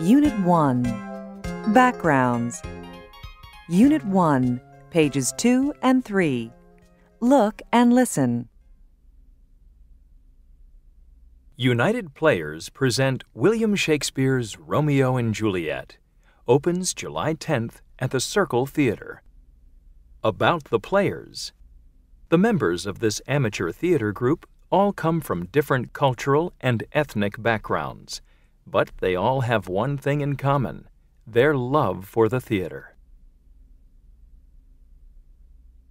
Unit 1. Backgrounds. Unit 1, pages 2 and 3. Look and listen. United Players present William Shakespeare's Romeo and Juliet. Opens July 10th at the Circle Theater. About the Players. The members of this amateur theater group all come from different cultural and ethnic backgrounds, but they all have one thing in common: their love for the theater.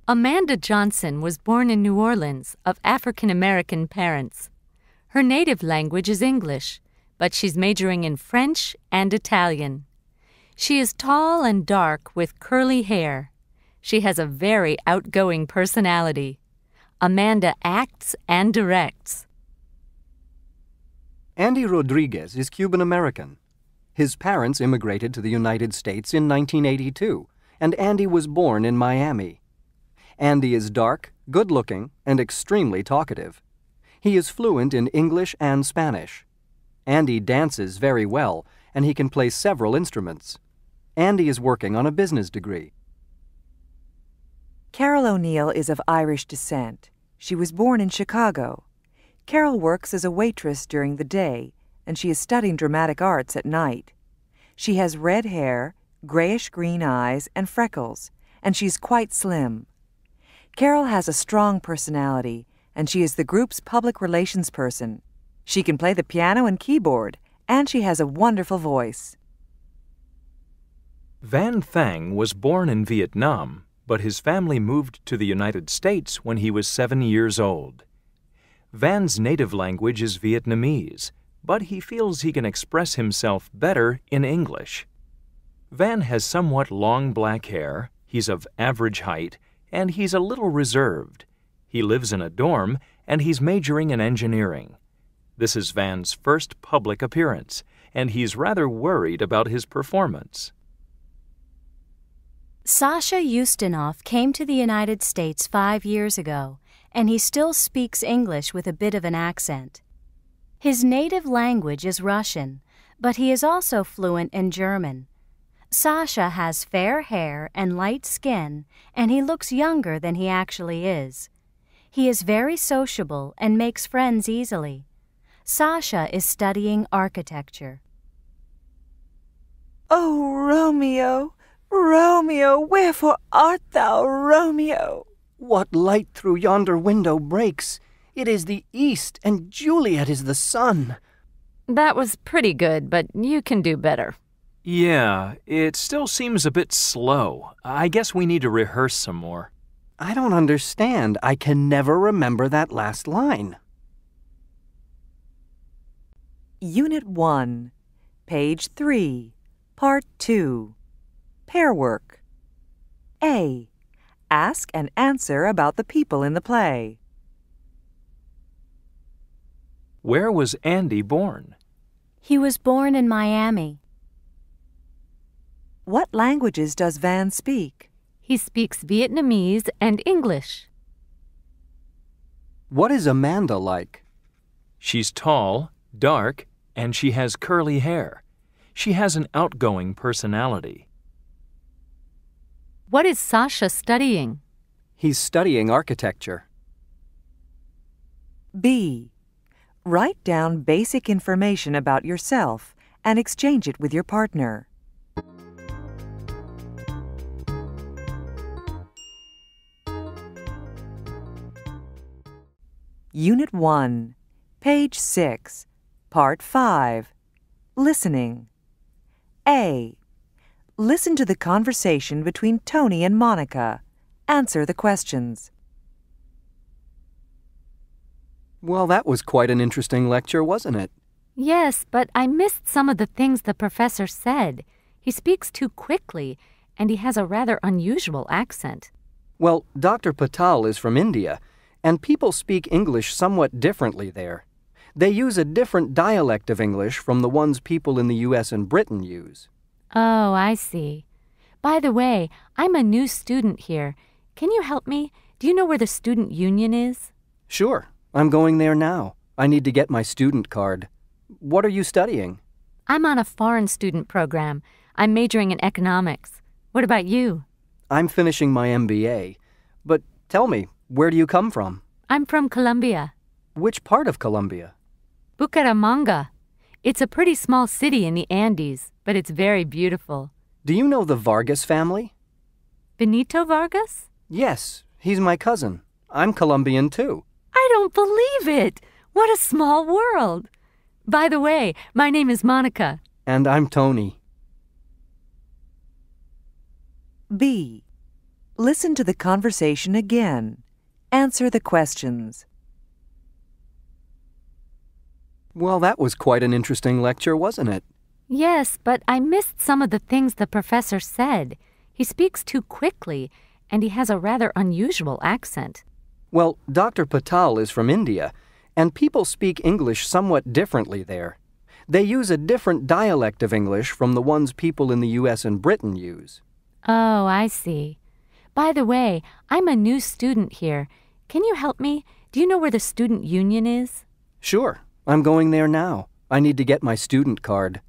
Amanda Johnson was born in New Orleans of African-American parents. Her native language is English, but she's majoring in French and Italian. She is tall and dark with curly hair. She has a very outgoing personality. Amanda acts and directs. Andy Rodriguez is Cuban-American. His parents immigrated to the United States in 1982, and Andy was born in Miami. Andy is dark, good-looking, and extremely talkative. He is fluent in English and Spanish. Andy dances very well, and he can play several instruments. Andy is working on a business degree. Carol O'Neill is of Irish descent. She was born in Chicago. Carol works as a waitress during the day, and she is studying dramatic arts at night. She has red hair, grayish-green eyes, and freckles, and she's quite slim. Carol has a strong personality, and she is the group's public relations person. She can play the piano and keyboard, and she has a wonderful voice. Van Thang was born in Vietnam, but his family moved to the United States when he was 7 years old. Van's native language is Vietnamese, but he feels he can express himself better in English. Van has somewhat long black hair, he's of average height, and he's a little reserved. He lives in a dorm, and he's majoring in engineering. This is Van's first public appearance, and he's rather worried about his performance. Sasha Ustinov came to the United States 5 years ago, and he still speaks English with a bit of an accent. His native language is Russian, but he is also fluent in German. Sasha has fair hair and light skin, and he looks younger than he actually is. He is very sociable and makes friends easily. Sasha is studying architecture. Oh, Romeo, Romeo, wherefore art thou, Romeo? What light through yonder window breaks? It is the east, and Juliet is the sun. That was pretty good, but you can do better. Yeah, it still seems a bit slow. I guess we need to rehearse some more. I don't understand. I can never remember that last line. Unit 1, page 3, part 2. Pair work. A. Ask and answer about the people in the play. Where was Andy born? He was born in Miami. What languages does Van speak? He speaks Vietnamese and English. What is Amanda like? She's tall, dark, and she has curly hair. She has an outgoing personality. What is Sasha studying? He's studying architecture. B. Write down basic information about yourself and exchange it with your partner. Unit 1, page 6, part 5. Listening. A. Listen to the conversation between Tony and Monica. Answer the questions. Well, that was quite an interesting lecture, wasn't it? Yes, but I missed some of the things the professor said. He speaks too quickly, and he has a rather unusual accent. Well, Dr. Patel is from India, and people speak English somewhat differently there. They use a different dialect of English from the ones people in the U.S. and Britain use. Oh, I see. By the way, I'm a new student here. Can you help me? Do you know where the student union is? Sure. I'm going there now. I need to get my student card. What are you studying? I'm on a foreign student program. I'm majoring in economics. What about you? I'm finishing my MBA. But tell me, where do you come from? I'm from Colombia. Which part of Colombia? Bucaramanga. It's a pretty small city in the Andes, but it's very beautiful. Do you know the Vargas family? Benito Vargas? Yes, he's my cousin. I'm Colombian too. I don't believe it! What a small world! By the way, my name is Monica. And I'm Tony. B. Listen to the conversation again. Answer the questions. Well, that was quite an interesting lecture, wasn't it? Yes, but I missed some of the things the professor said. He speaks too quickly, and he has a rather unusual accent. Well, Dr. Patel is from India, and people speak English somewhat differently there. They use a different dialect of English from the ones people in the U.S. and Britain use. Oh, I see. By the way, I'm a new student here. Can you help me? Do you know where the student union is? Sure, I'm going there now. I need to get my student card.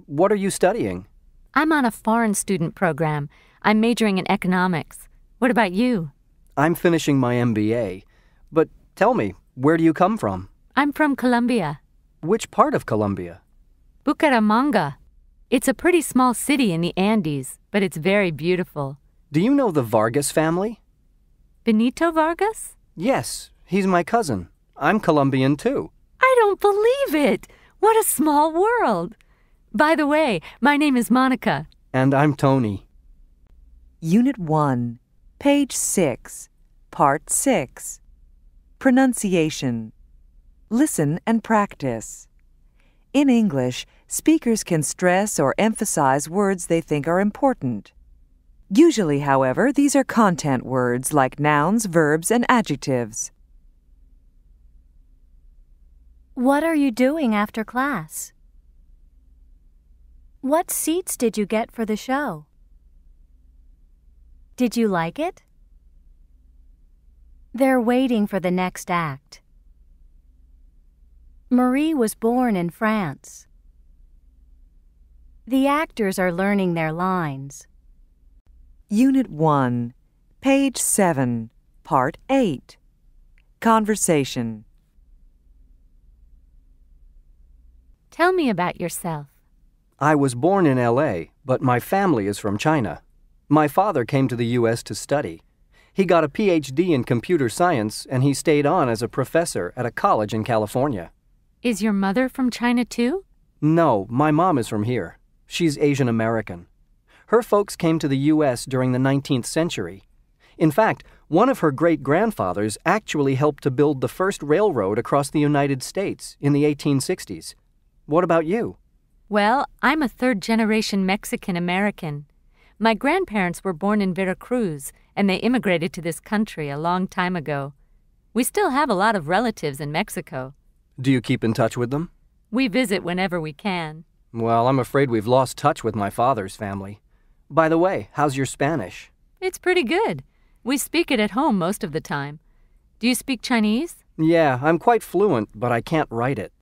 What are you studying? I'm on a foreign student program. I'm majoring in economics. What about you? I'm finishing my MBA. But tell me, where do you come from? I'm from Colombia. Which part of Colombia? Bucaramanga. It's a pretty small city in the Andes, but it's very beautiful. Do you know the Vargas family? Benito Vargas? Yes, he's my cousin. I'm Colombian too. I don't believe it! What a small world! By the way, my name is Monica. And I'm Tony. Unit 1, page 6, part 6. Pronunciation. Listen and practice. In English, speakers can stress or emphasize words they think are important. Usually, however, these are content words like nouns, verbs, and adjectives. What are you doing after class? What seats did you get for the show? Did you like it? They're waiting for the next act. Marie was born in France. The actors are learning their lines. Unit 1, page 7, part 8. Conversation. Tell me about yourself. I was born in L.A., but my family is from China. My father came to the U.S. to study. He got a Ph.D. in computer science, and he stayed on as a professor at a college in California. Is your mother from China too? No, my mom is from here. She's Asian American. Her folks came to the U.S. during the 19th century. In fact, one of her great-grandfathers actually helped to build the first railroad across the United States in the 1860s. What about you? Well, I'm a third-generation Mexican-American. My grandparents were born in Veracruz, and they immigrated to this country a long time ago. We still have a lot of relatives in Mexico. Do you keep in touch with them? We visit whenever we can. Well, I'm afraid we've lost touch with my father's family. By the way, how's your Spanish? It's pretty good. We speak it at home most of the time. Do you speak Chinese? Yeah, I'm quite fluent, but I can't write it.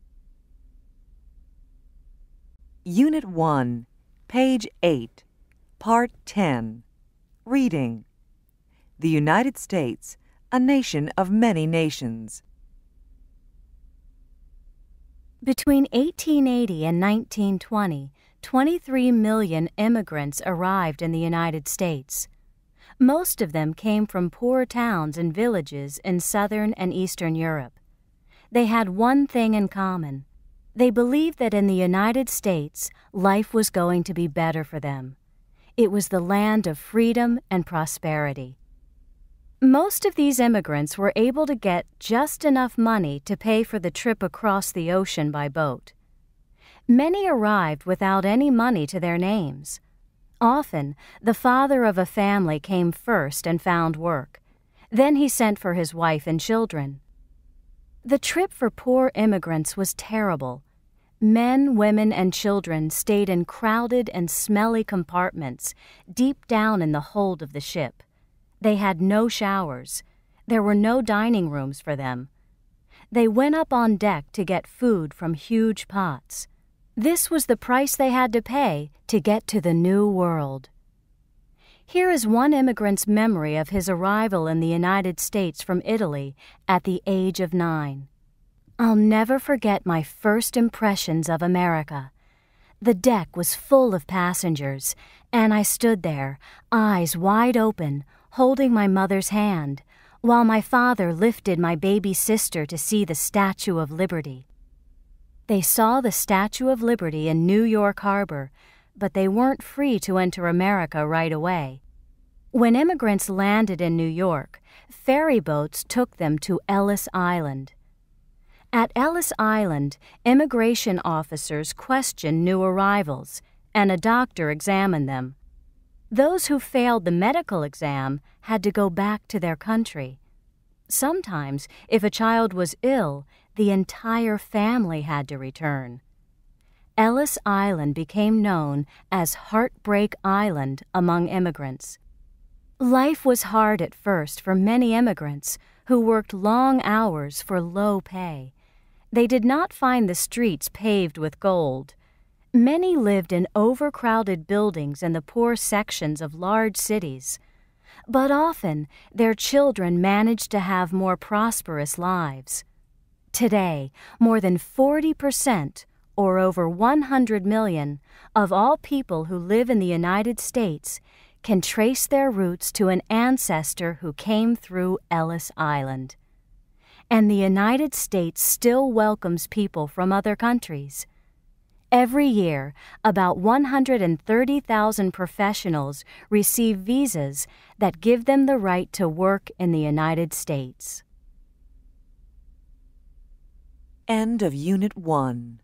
Unit 1, page 8, part 10. Reading. The United States, a nation of many nations. Between 1880 and 1920, 23 million immigrants arrived in the United States. Most of them came from poor towns and villages in Southern and Eastern Europe. They had one thing in common. They believed that in the United States, life was going to be better for them. It was the land of freedom and prosperity. Most of these immigrants were able to get just enough money to pay for the trip across the ocean by boat. Many arrived without any money to their names. Often, the father of a family came first and found work. Then he sent for his wife and children. The trip for poor immigrants was terrible. Men, women, and children stayed in crowded and smelly compartments deep down in the hold of the ship. They had no showers. There were no dining rooms for them. They went up on deck to get food from huge pots. This was the price they had to pay to get to the New World. Here is one immigrant's memory of his arrival in the United States from Italy at the age of 9. "I'll never forget my first impressions of America. The deck was full of passengers, and I stood there, eyes wide open, holding my mother's hand, while my father lifted my baby sister to see the Statue of Liberty. They saw the Statue of Liberty in New York Harbor, but they weren't free to enter America right away. When immigrants landed in New York, ferry boats took them to Ellis Island. At Ellis Island, immigration officers questioned new arrivals, and a doctor examined them. Those who failed the medical exam had to go back to their country. Sometimes, if a child was ill, the entire family had to return. Ellis Island became known as Heartbreak Island among immigrants. Life was hard at first for many immigrants who worked long hours for low pay. They did not find the streets paved with gold. Many lived in overcrowded buildings in the poor sections of large cities. But often, their children managed to have more prosperous lives. Today, more than 40%, or over 100 million, of all people who live in the United States can trace their roots to an ancestor who came through Ellis Island. And the United States still welcomes people from other countries. Every year, about 130,000 professionals receive visas that give them the right to work in the United States. End of Unit 1.